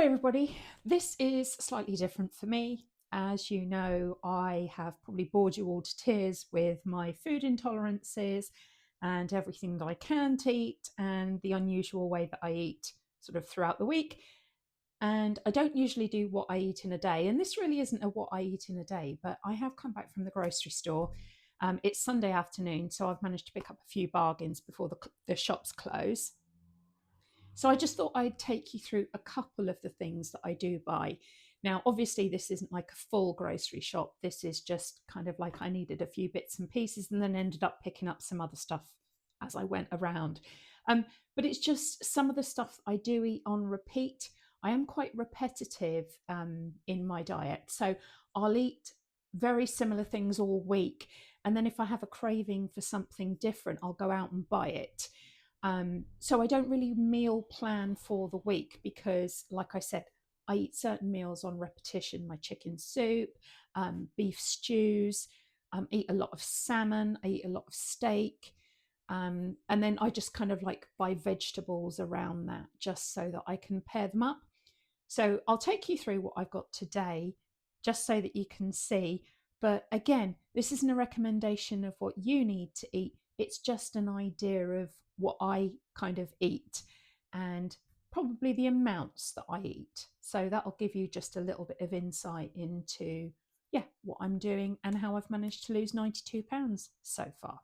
Hello everybody, this is slightly different for me. As you know, I have probably bored you all to tears with my food intolerances and everything that I can't eat and the unusual way that I eat sort of throughout the week. And I don't usually do what I eat in a day, and this really isn't a what I eat in a day, but I have come back from the grocery store. It's Sunday afternoon, so I've managed to pick up a few bargains before the shops close. So I just thought I'd take you through a couple of the things that I do buy. Now, obviously, this isn't like a full grocery shop. This is just kind of like I needed a few bits and pieces and then ended up picking up some other stuff as I went around. But it's just some of the stuff I do eat on repeat. I am quite repetitive in my diet. So I'll eat very similar things all week. And then if I have a craving for something different, I'll go out and buy it. So I don't really meal plan for the week because, like I said, I eat certain meals on repetition. My chicken soup, beef stews, eat a lot of salmon, I eat a lot of steak. And then I just kind of like buy vegetables around that just so that I can pair them up. So I'll take you through what I've got today just so that you can see. But again, this isn't a recommendation of what you need to eat. It's just an idea of what I kind of eat and probably the amounts that I eat. So that'll give you just a little bit of insight into, yeah, what I'm doing and how I've managed to lose 92 pounds so far.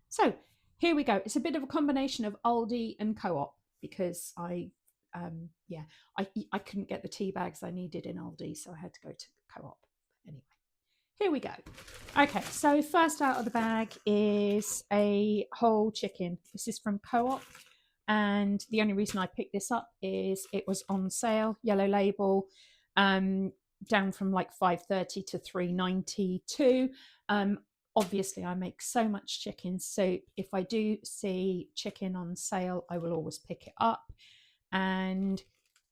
So here we go. It's a bit of a combination of Aldi and Co-op because I couldn't get the tea bags I needed in Aldi, so I had to go to Co-op. Anyway, here we go. Okay, so first out of the bag is a whole chicken. This is from Co-op, and the only reason I picked this up is it was on sale, yellow label, down from like 5.30 to 3.92. Obviously, I make so much chicken soup. If I do see chicken on sale, I will always pick it up. And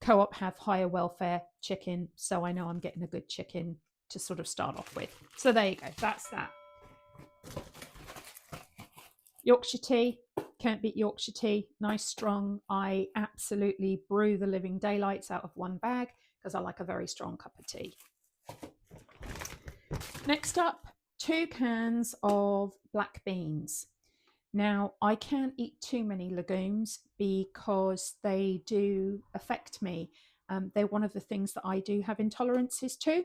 Co-op have higher welfare chicken, so I know I'm getting a good chicken to sort of start off with. So there you go, that's that. Yorkshire tea, can't beat Yorkshire tea, nice strong. I absolutely brew the living daylights out of one bag because I like a very strong cup of tea. Next up, 2 cans of black beans. Now, I can't eat too many legumes because they do affect me. They're one of the things that I do have intolerances to.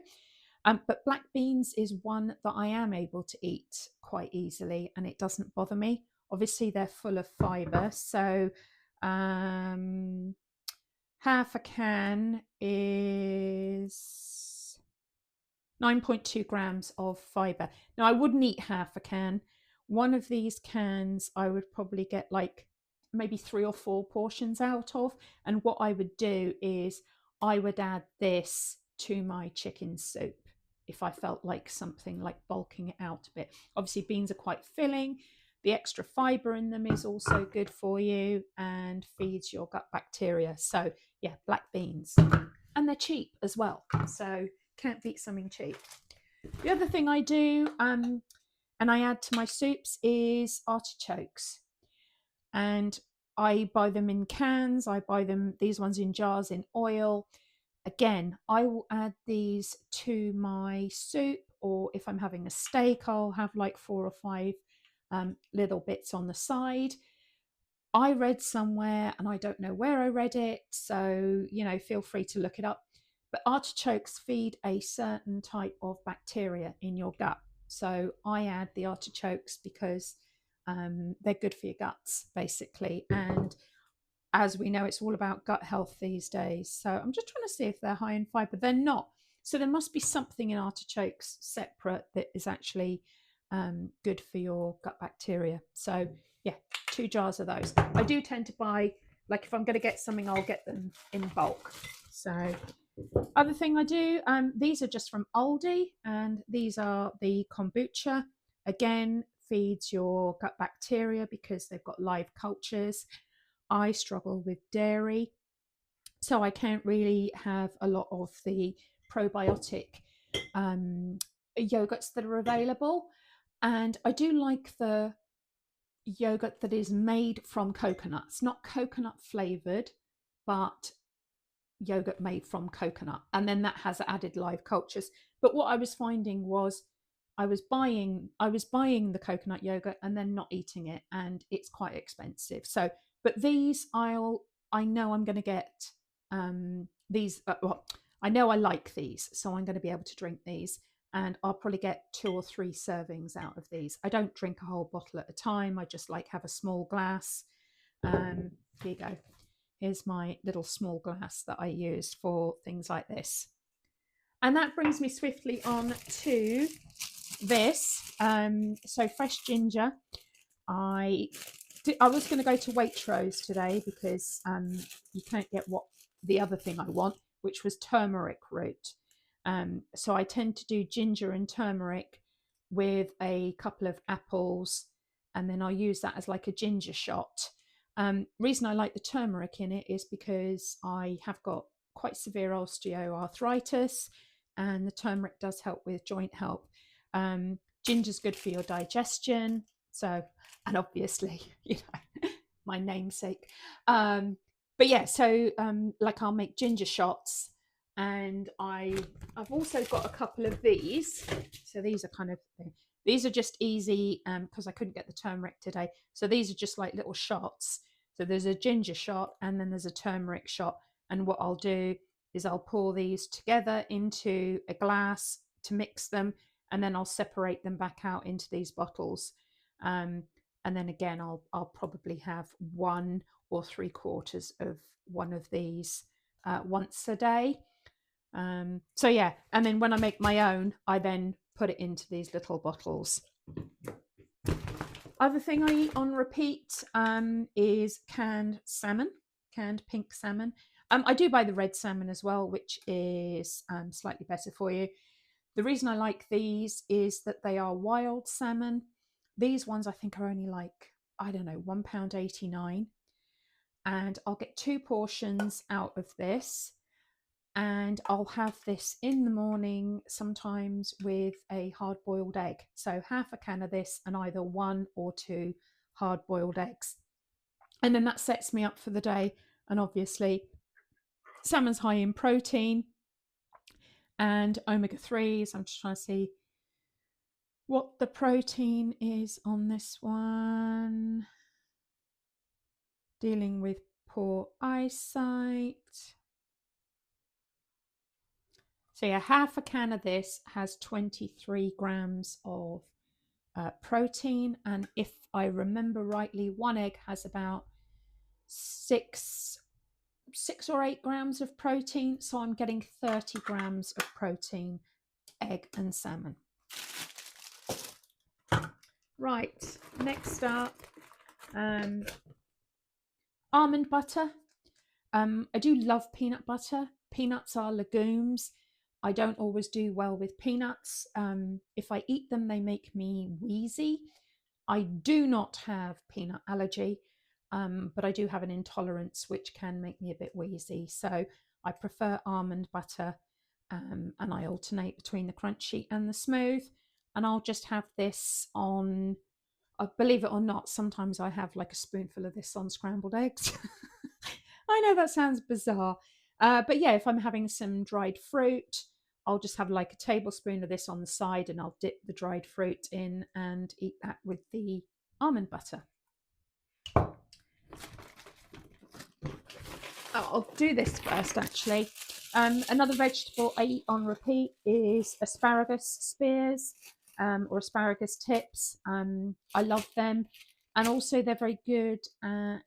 But black beans is one that I am able to eat quite easily and it doesn't bother me. Obviously, they're full of fibre. So half a can is 9.2 grams of fibre. Now, I wouldn't eat half a can. One of these cans, I would probably get like maybe 3 or 4 portions out of. And what I would do is I would add this to my chicken soup if I felt like something like bulking it out a bit. Obviously, beans are quite filling. The extra fibre in them is also good for you and feeds your gut bacteria. So yeah, black beans. And they're cheap as well. So can't beat something cheap. The other thing I do, and I add to my soups, is artichokes. And I buy them in cans. I buy them, these ones in jars, in oil. Again, I will add these to my soup, or if I'm having a steak, I'll have like 4 or 5 little bits on the side. I read somewhere, and I don't know where I read it, so, you know, feel free to look it up. But artichokes feed a certain type of bacteria in your gut. So I add the artichokes because they're good for your guts, basically. And as we know, it's all about gut health these days. So I'm just trying to see if they're high in fibre. They're not. So there must be something in artichokes separate that is actually good for your gut bacteria. So yeah, 2 jars of those. I do tend to buy, like if I'm going to get something, I'll get them in bulk. So other thing I do, these are just from Aldi, and these are the kombucha. Again, feeds your gut bacteria because they've got live cultures. I struggle with dairy, so I can't really have a lot of the probiotic yogurts that are available. And I do like the yogurt that is made from coconuts, not coconut flavored, but yogurt made from coconut, and then that has added live cultures. But what I was finding was I was buying the coconut yogurt and then not eating it, and it's quite expensive. So, but these I know I'm going to get these. Well, I know I like these, so I'm going to be able to drink these, and I'll probably get 2 or 3 servings out of these. I don't drink a whole bottle at a time. I just like have a small glass. Here you go. Here's my little small glass that I use for things like this. And that brings me swiftly on to this. So fresh ginger. I was going to go to Waitrose today because you can't get what the other thing I want, which was turmeric root. So I tend to do ginger and turmeric with a couple of apples, and then I'll use that as like a ginger shot. Reason I like the turmeric in it is because I have got quite severe osteoarthritis, and the turmeric does help with joint health. Ginger's good for your digestion. So, and obviously, my namesake. But yeah, so like I'll make ginger shots, and I've also got a couple of these. So these are these are just easy because I couldn't get the turmeric today. So these are just like little shots. So there's a ginger shot and then there's a turmeric shot. And what I'll do is I'll pour these together into a glass to mix them, and then I'll separate them back out into these bottles. And then again, I'll probably have 1 or 3/4 of one of these once a day. So yeah, and then when I make my own, I then put it into these little bottles. Other thing I eat on repeat is canned salmon, canned pink salmon. I do buy the red salmon as well, which is slightly better for you. The reason I like these is that they are wild salmon. These ones I think are only like, I don't know, £1.89. And I'll get 2 portions out of this. And I'll have this in the morning, sometimes with a hard-boiled egg. So half a can of this and either 1 or 2 hard-boiled eggs. And then that sets me up for the day. And obviously, salmon's high in protein and omega-3s. I'm just trying to see what the protein is on this one. Dealing with poor eyesight. So yeah, half a can of this has 23 grams of protein, and if I remember rightly, 1 egg has about 6 or 8 grams of protein. So I'm getting 30 grams of protein, egg and salmon. Right, next up, almond butter. I do love peanut butter. Peanuts are legumes. I don't always do well with peanuts. If I eat them, they make me wheezy. I do not have peanut allergy, but I do have an intolerance which can make me a bit wheezy. So I prefer almond butter, and I alternate between the crunchy and the smooth. And I'll just have this on, believe it or not, sometimes I have like a spoonful of this on scrambled eggs. I know that sounds bizarre, but yeah, if I'm having some dried fruit, I'll just have like a tablespoon of this on the side, and I'll dip the dried fruit in and eat that with the almond butter. I'll do this first, actually. Another vegetable I eat on repeat is asparagus spears, or asparagus tips. I love them, and also they're very good at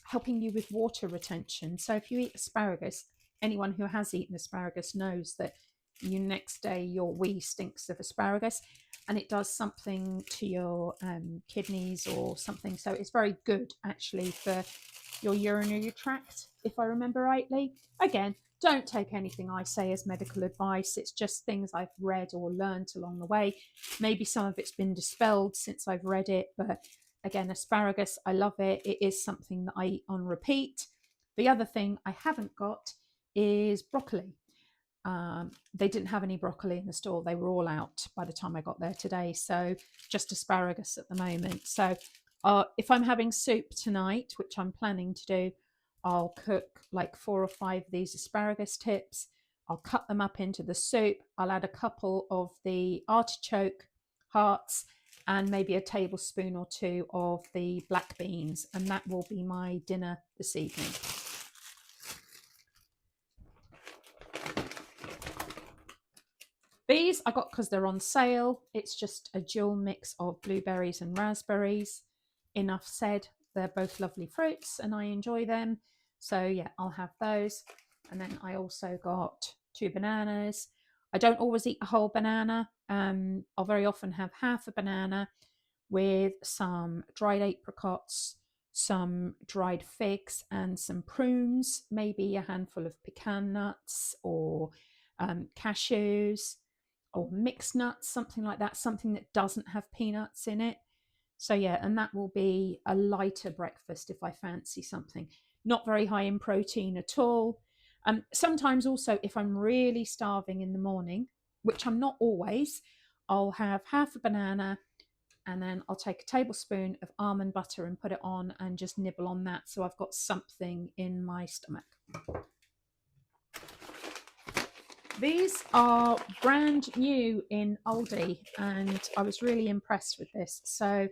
helping you with water retention. So if you eat asparagus, anyone who has eaten asparagus knows that you next day your wee stinks of asparagus, and it does something to your kidneys or something. So it's very good actually for your urinary tract, if I remember rightly. Again, don't take anything I say as medical advice. It's just things I've read or learned along the way. Maybe some of it's been dispelled since I've read it, but again, asparagus, I love it. It is something that I eat on repeat. The other thing I haven't got is broccoli. They didn't have any broccoli in the store. They were all out by the time I got there today. So just asparagus at the moment. So if I'm having soup tonight, which I'm planning to do, I'll cook like 4 or 5 of these asparagus tips. I'll cut them up into the soup. I'll add a couple of the artichoke hearts and maybe a tablespoon or 2 of the black beans, and that will be my dinner this evening. These I got because they're on sale. It's just a dual mix of blueberries and raspberries. Enough said, they're both lovely fruits and I enjoy them. So yeah, I'll have those. And then I also got 2 bananas. I don't always eat a whole banana. I'll very often have half a banana with some dried apricots, some dried figs, and some prunes, maybe a handful of pecan nuts or cashews or mixed nuts, something like that, something that doesn't have peanuts in it. So yeah, and that will be a lighter breakfast if I fancy something. Not very high in protein at all. Sometimes also if I'm really starving in the morning, which I'm not always, I'll have half a banana and then I'll take a tablespoon of almond butter and put it on and just nibble on that, so I've got something in my stomach. These are brand new in Aldi and I was really impressed with this. So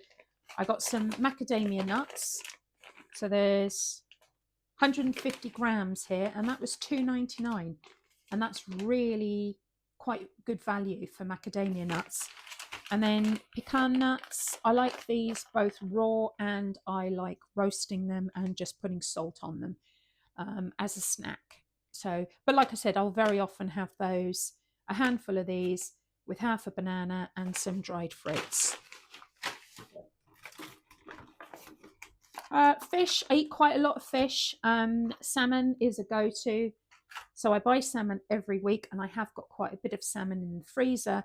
I got some macadamia nuts. So there's 150 grams here and that was $2.99, and that's really quite good value for macadamia nuts. And then pecan nuts, I like these both raw and I like roasting them and just putting salt on them as a snack. So, but like I said, I'll very often have those, a handful of these with half a banana and some dried fruits. Fish, I eat quite a lot of fish. Salmon is a go-to. So I buy salmon every week and I have got quite a bit of salmon in the freezer,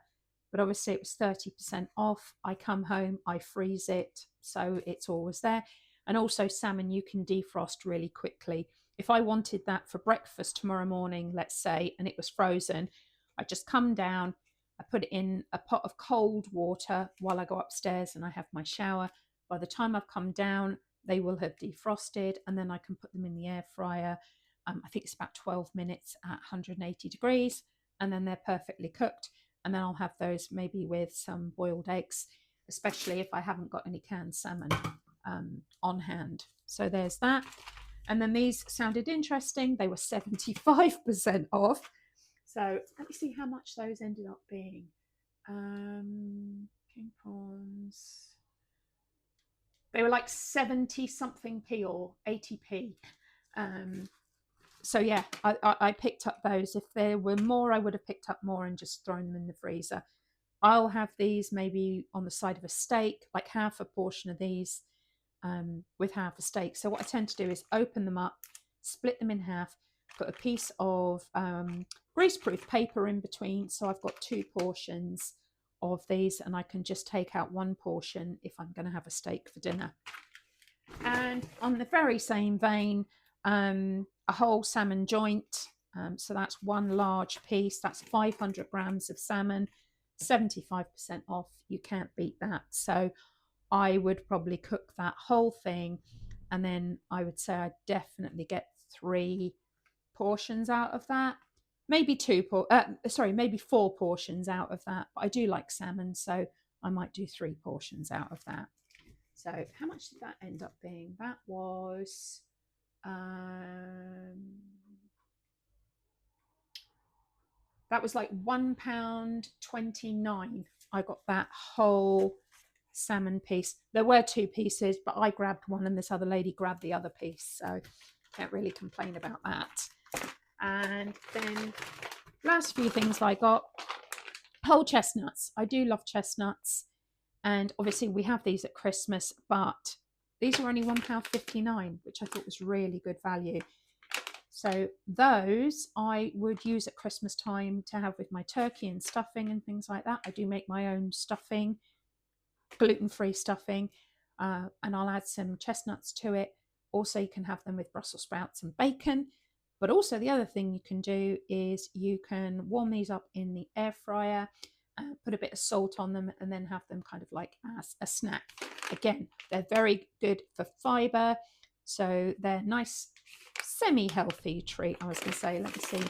but obviously it was 30% off. I come home, I freeze it, so it's always there. And also salmon you can defrost really quickly. If I wanted that for breakfast tomorrow morning, let's say, and it was frozen, I just come down, I put it in a pot of cold water while I go upstairs and I have my shower. By the time I've come down, they will have defrosted and then I can put them in the air fryer. I think it's about 12 minutes at 180 degrees and then they're perfectly cooked. And then I'll have those maybe with some boiled eggs, especially if I haven't got any canned salmon on hand. So there's that. And then these sounded interesting. They were 75% off. So let me see how much those ended up being. King prawns. They were like 70 something p or 80p. So yeah, I picked up those. If there were more, I would have picked up more and just thrown them in the freezer. I'll have these maybe on the side of a steak, like half a portion of these with half a steak. So what I tend to do is open them up, split them in half, put a piece of greaseproof paper in between. So I've got 2 portions of these and I can just take out 1 portion if I'm going to have a steak for dinner. And on the very same vein, a whole salmon joint. So that's 1 large piece. That's 500 grams of salmon, 75% off. You can't beat that. So I would probably cook that whole thing. And then I would say I definitely get 3 portions out of that. Maybe maybe 4 portions out of that. But I do like salmon, so I might do 3 portions out of that. So how much did that end up being? That was like £1.29. I got that whole salmon piece. There were 2 pieces, but I grabbed one and this other lady grabbed the other piece, so can't really complain about that. And then last few things I got, whole chestnuts. I do love chestnuts, and obviously we have these at Christmas, but these are only £1.59, which I thought was really good value. So those I would use at Christmas time to have with my turkey and stuffing and things like that. I do make my own stuffing, gluten-free stuffing, and I'll add some chestnuts to it. Also, you can have them with Brussels sprouts and bacon. But also the other thing you can do is you can warm these up in the air fryer, put a bit of salt on them, and then have them kind of like as a snack. Again, they're very good for fiber. So they're nice semi-healthy treat, I was going to say. Let me see.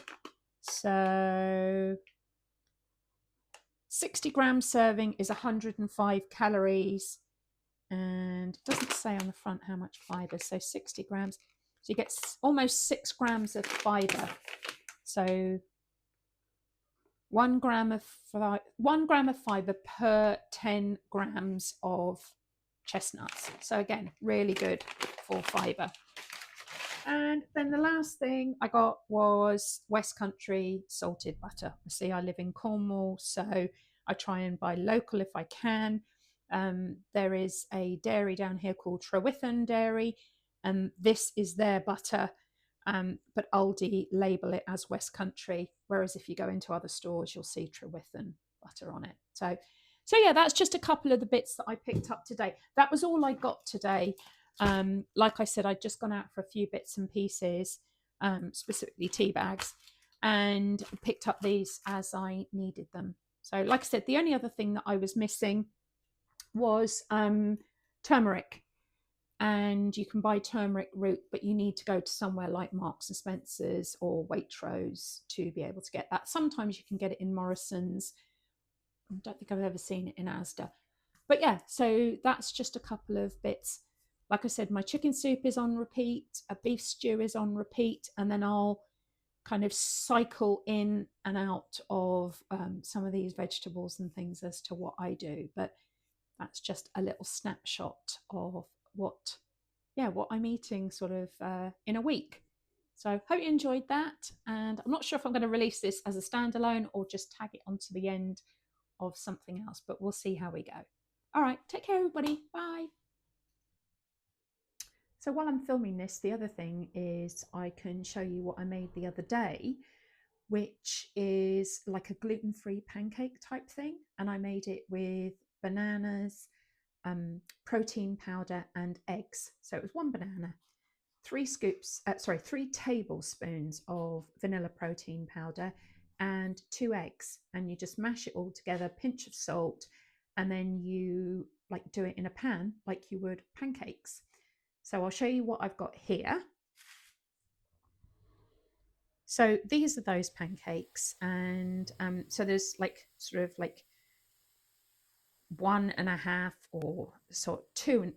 So 60 grams serving is 105 calories, and it doesn't say on the front how much fiber. So 60 grams, so you get almost 6 grams of fiber. So 1 gram of 1 gram of fiber per 10 grams of chestnuts. So again, really good for fiber. And then the last thing I got was West Country salted butter. See, I live in Cornwall, so I try and buy local if I can. There is a dairy down here called Trewithen Dairy, and this is their butter. But Aldi label it as West Country, whereas if you go into other stores, you'll see Trewithen butter on it. So yeah, that's just a couple of the bits that I picked up today. That was all I got today. Like I said, I'd just gone out for a few bits and pieces, specifically tea bags, and picked up these as I needed them. So like I said, the only other thing that I was missing was turmeric. And you can buy turmeric root, but you need to go to somewhere like Marks and Spencer's or Waitrose to be able to get that. Sometimes you can get it in Morrison's. I don't think I've ever seen it in Asda. But yeah, so that's just a couple of bits. Like I said, my chicken soup is on repeat, a beef stew is on repeat, and then I'll kind of cycle in and out of some of these vegetables and things as to what I do. But that's just a little snapshot of what I'm eating sort of in a week. So hope you enjoyed that. And I'm not sure if I'm going to release this as a standalone or just tag it onto the end of something else, but we'll see how we go. All right, take care, everybody. Bye. So while I'm filming this, the other thing is I can show you what I made the other day, which is like a gluten-free pancake type thing. And I made it with bananas, protein powder and eggs. So it was 1 banana, 3 tablespoons of vanilla protein powder and 2 eggs, and you just mash it all together, pinch of salt, and then you like do it in a pan like you would pancakes. So I'll show you what I've got here. So these are those pancakes, and so there's like sort of like 1.5 or sort of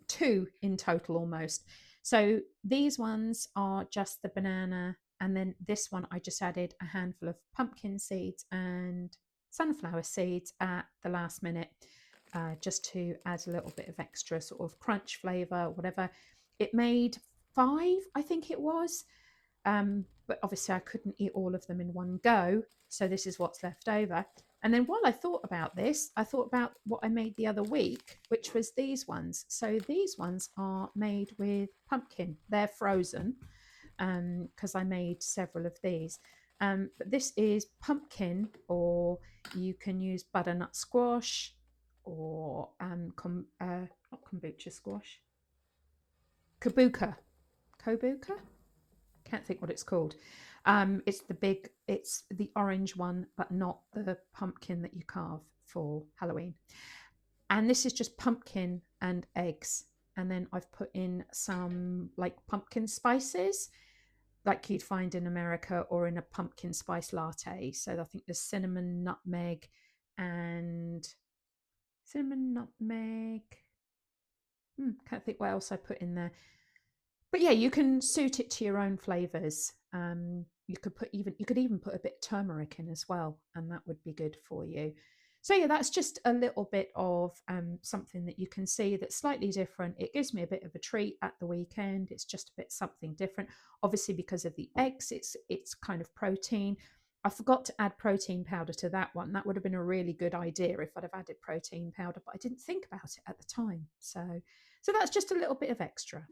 two in total almost. So these ones are just the banana, and then this one I just added a handful of pumpkin seeds and sunflower seeds at the last minute, just to add a little bit of extra sort of crunch flavor, whatever. It made 5, I think it was, but obviously I couldn't eat all of them in one go, so this is what's left over. And then while I thought about this, I thought about what I made the other week, which was these ones. So these ones are made with pumpkin. They're frozen because I made several of these. But this is pumpkin, or you can use butternut squash, or not kombucha squash, kabuka. Kobuka? Can't think what it's called. It's the orange one, but not the pumpkin that you carve for Halloween. And this is just pumpkin and eggs. And then I've put in some like pumpkin spices like you'd find in America, or in a pumpkin spice latte. So I think there's cinnamon, nutmeg. Can't think what else I put in there. But yeah, you can suit it to your own flavors. You could even put a bit of turmeric in as well, and that would be good for you. So yeah, that's just a little bit of something that you can see that's slightly different. It gives me a bit of a treat at the weekend. It's just a bit something different. Obviously, because of the eggs, it's kind of protein. I forgot to add protein powder to that one. That would have been a really good idea if I'd have added protein powder, but I didn't think about it at the time. So that's just a little bit of extra.